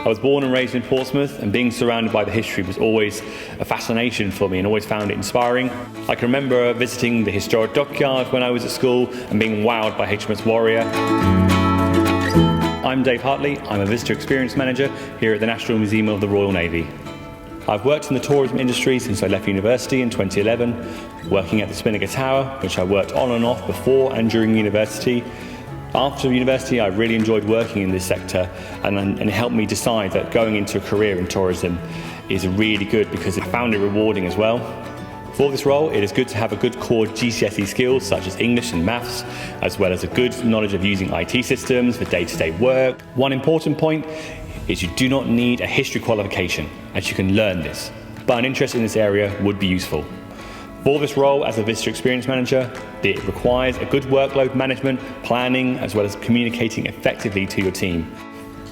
I was born and raised in Portsmouth, and being surrounded by the history was always a fascination for me and always found it inspiring. I can remember visiting the historic dockyard when I was at school and being wowed by HMS Warrior. I'm Dave Hartley. I'm a Visitor Experience Manager here at the National Museum of the Royal Navy. I've worked in the tourism industry since I left university in 2011, working at the Spinnaker Tower, which I worked on and off before and during university. After university, I really enjoyed working in this sector, and it helped me decide that going into a career in tourism is really good because I found it rewarding as well. For this role, it is good to have a good core GCSE skills such as English and maths, as well as a good knowledge of using IT systems for day-to-day work. One important point is you do not need a history qualification, as you can learn this, but an interest in this area would be useful. For this role as a Visitor Experience Manager, it requires a good workload management, planning, as well as communicating effectively to your team.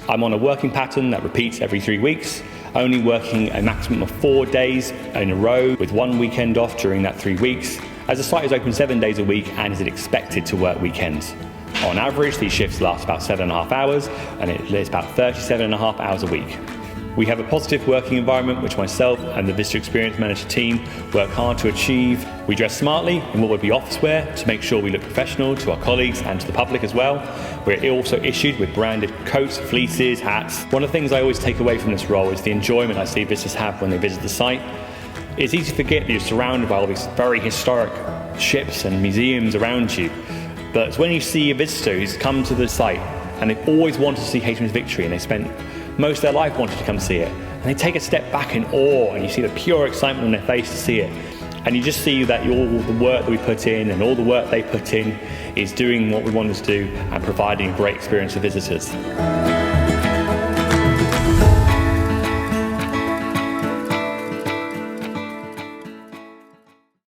I'm on a working pattern that repeats every 3 weeks, only working a maximum of 4 days in a row with 1 weekend off during that 3 weeks, as the site is open 7 days a week and is expected to work weekends. On average, these shifts last about 7.5 hours, and it is about 37.5 hours a week. We have a positive working environment which myself and the Visitor Experience Manager team work hard to achieve. We dress smartly in what would be office wear to make sure we look professional to our colleagues and to the public as well. We're also issued with branded coats, fleeces, hats. One of the things I always take away from this role is the enjoyment I see visitors have when they visit the site. It's easy to forget that you're surrounded by all these very historic ships and museums around you. But it's when you see a visitor who's come to the site and they've always wanted to see HMS Victory and they spent most of their life wanting to come see it, and they take a step back in awe and you see the pure excitement on their face to see it, and you just see that all the work that we put in and all the work they put in is doing what we wanted to do and providing a great experience for visitors.